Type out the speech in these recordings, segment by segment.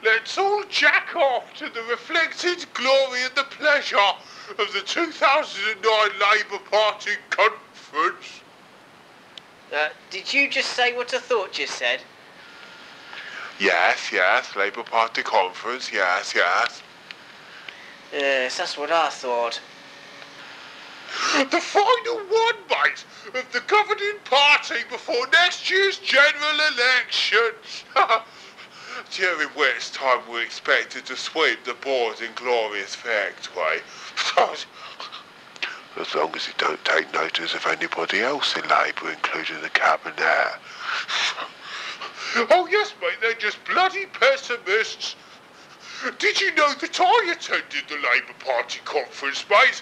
let's all jack off to the reflected glory and the pleasure of the 2009 Labour Party conference. Did you just say what I thought you said? Yes, Labour Party conference, yes. Yes, that's what I thought. The final one, mate, of the governing party before next year's general election. During which time we're expected to sweep the board in glorious victory. As long as you don't take notice of anybody else in Labour, including the cabinet. Oh yes, mate, they're just bloody pessimists. Did you know that I attended the Labour Party conference, mate?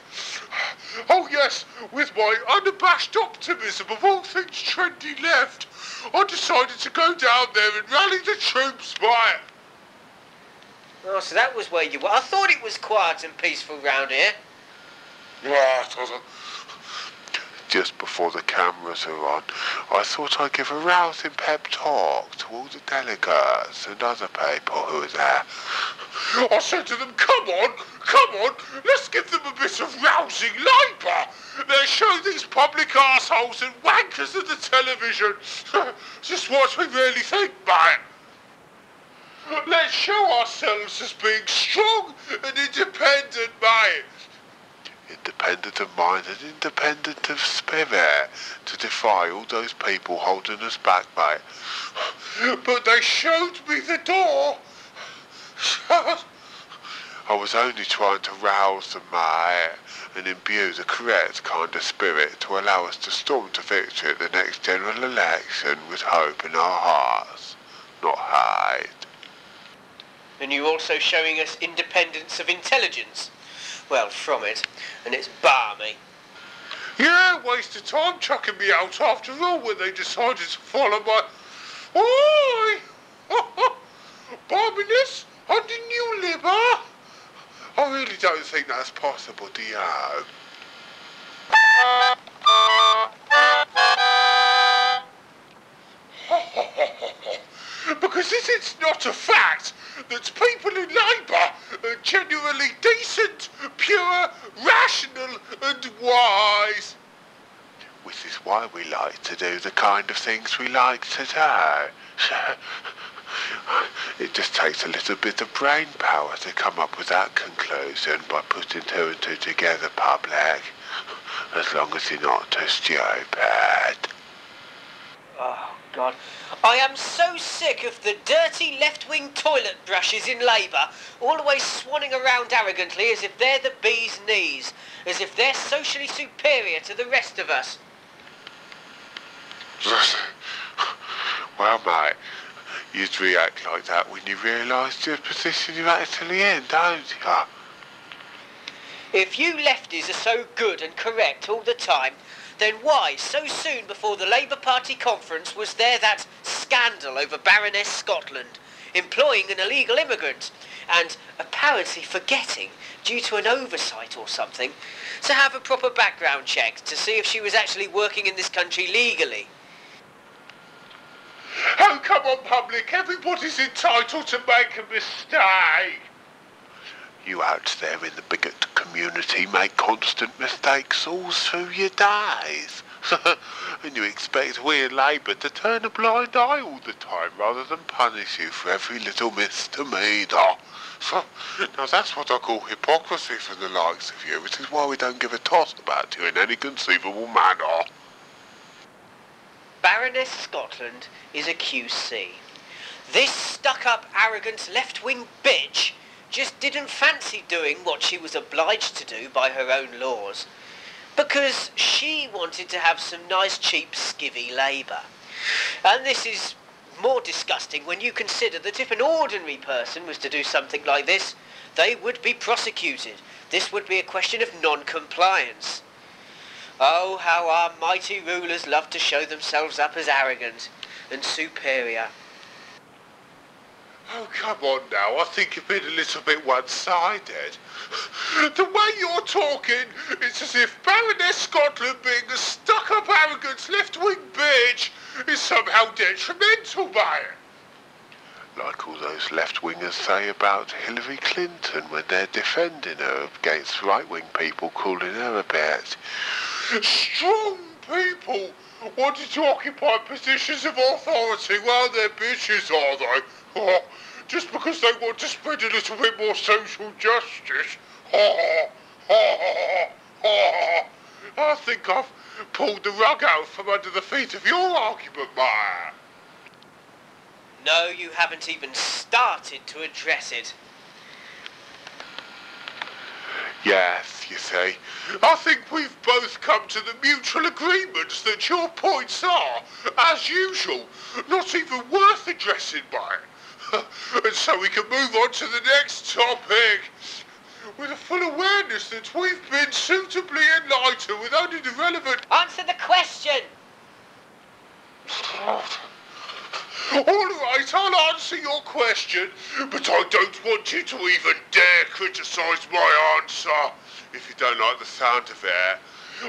Oh yes, with my unabashed optimism of all things trendy left, I decided to go down there and rally the troops, mate. Oh, so that was where you were. I thought it was quiet and peaceful round here. Just before the cameras are on, I thought I'd give a rousing pep talk to all the delegates and other people who were there. I said to them, come on, let's give them a bit of rousing labour. Let's show these public arseholes and wankers at the television just what we really think, mate. Let's show ourselves as being strong and independent, mate. Independent of mind and independent of spirit, to defy all those people holding us back, mate. But they showed me the door. I was only trying to rouse them, mate, and imbue the correct kind of spirit to allow us to storm to victory at the next general election with hope in our hearts, not hate. And you're also showing us independence of intelligence. Well, from it, and it's balmy. Yeah, waste of time chucking me out after all when they decided to follow my... Oi! Barminess under New Labour? I really don't think that's possible, do you? Because is it not a fact that people in Labour are genuinely decent, pure, rational and wise? Which is why we like to do the kind of things we like to do. It just takes a little bit of brain power to come up with that conclusion by putting two and two together, public. As long as you're not too stupid. Oh, God. I am so sick of the dirty left-wing toilet brushes in Labour, always swanning around arrogantly as if they're the bee's knees, as if they're socially superior to the rest of us. Well, mate, you'd react like that when you realised your position you're actually in, don't you? If you lefties are so good and correct all the time, then why, so soon before the Labour Party conference, was there that scandal over Baroness Scotland, employing an illegal immigrant, and apparently forgetting, due to an oversight or something, to have a proper background check to see if she was actually working in this country legally? Oh, come on, public, everybody's entitled to make a mistake. You out there in the bigot community make constant mistakes all through your days. And you expect we in Labour to turn a blind eye all the time rather than punish you for every little misdemeanour. Now that's what I call hypocrisy from the likes of you, which is why we don't give a toss about you in any conceivable manner. Baroness Scotland is a QC. This stuck-up, arrogant, left-wing bitch just didn't fancy doing what she was obliged to do by her own laws, because she wanted to have some nice, cheap, skivvy labour. And this is more disgusting when you consider that if an ordinary person was to do something like this, they would be prosecuted. This would be a question of non-compliance. Oh, how our mighty rulers love to show themselves up as arrogant and superior. Oh, come on now, I think you've been a little bit one-sided. The way you're talking, it's as if Baroness Scotland being a stuck-up, arrogant, left-wing bitch is somehow detrimental, mate. Like all those left-wingers say about Hillary Clinton when they're defending her against right-wing people calling her a bitch. Strong people wanting to occupy positions of authority. Well, they're bitches, are they? Oh, just because they want to spread a little bit more social justice. I think I've pulled the rug out from under the feet of your argument, Maya. No, you haven't even started to address it. Yes, you see, I think we've both come to the mutual agreements that your points are, as usual, not even worth addressing, Maya. And so we can move on to the next topic, with a full awareness that we've been suitably enlightened with only the relevant... Answer the question! All right, I'll answer your question, but I don't want you to even dare criticise my answer, if you don't like the sound of it.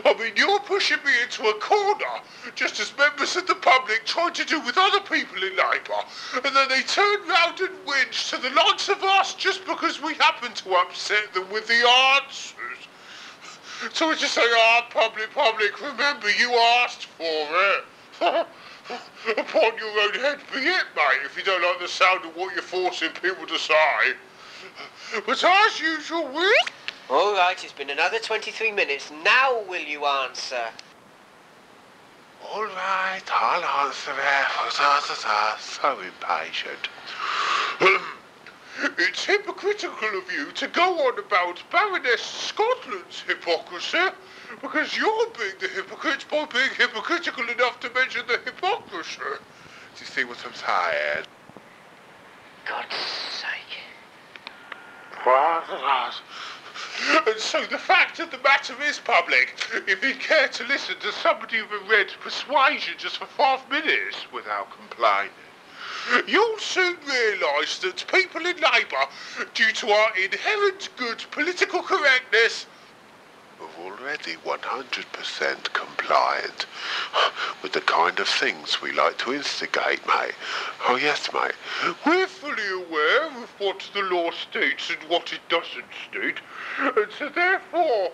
I mean, you're pushing me into a corner, just as members of the public try to do with other people in Labour, and then they turn round and whinge to the likes of us just because we happen to upset them with the answers. So we just say, public, remember you asked for it. Upon your own head be it, mate, if you don't like the sound of what you're forcing people to say. But as usual, All right, it's been another 23 minutes. Now will you answer? All right, I'll answer it. So impatient. It's hypocritical of you to go on about Baroness Scotland's hypocrisy, because you're being the hypocrite by being hypocritical enough to mention the hypocrisy. Do you see what I'm saying? God's sake. And so the fact of the matter is, public, if you care to listen to somebody of a red persuasion just for 5 minutes without complaining, you'll soon realise that people in Labour, due to our inherent good political correctness, are already 100% compliant with the kind of things we like to instigate, mate. Oh yes, mate. We're fully aware of what the law states and what it doesn't state, and so therefore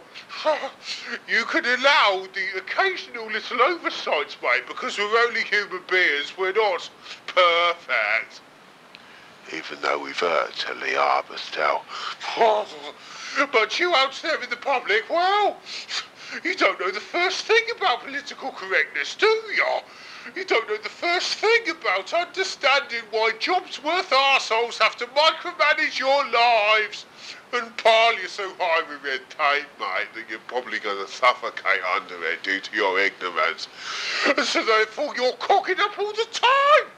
you can allow the occasional little oversights, mate, because we're only human beings, we're not perfect. Even though we virtually are, but still. But you out there in the public, well, you don't know the first thing about political correctness, do you? You don't know the first thing about understanding why jobs-worth arseholes have to micromanage your lives and pile you so high with red tape, mate, that you're probably going to suffocate under it due to your ignorance. And so therefore you're cocking up all the time.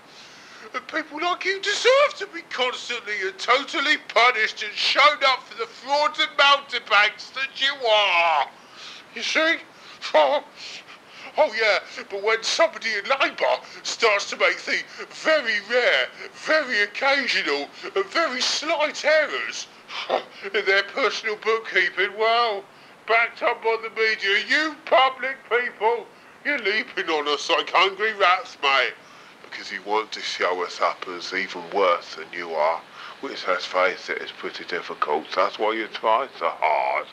And people like you deserve to be constantly and totally punished and shown up for the frauds and mountebanks that you are. You see? Oh yeah, but when somebody in Labour starts to make the very rare, very occasional and very slight errors in their personal bookkeeping, well, backed up by the media, you public people, you're leaping on us like hungry rats, mate. Because you want to show us up as even worse than you are, which, let's face it, is pretty difficult. That's why you try so hard.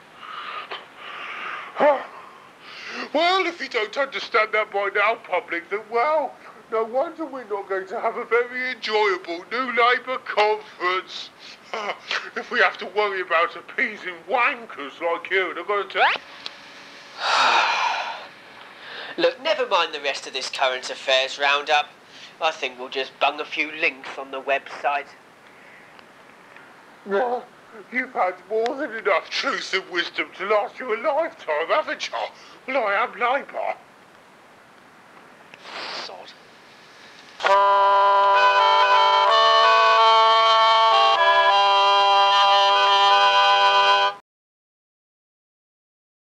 Well, if you don't understand that by now, public, then, well, no wonder we're not going to have a very enjoyable New Labour conference. If we have to worry about appeasing wankers like you, and I'm going to... Look, never mind the rest of this current affairs roundup. I think we'll just bung a few links on the website. Well, you've had more than enough truth and wisdom to last you a lifetime, haven't you? Well, I am Labour. Sod.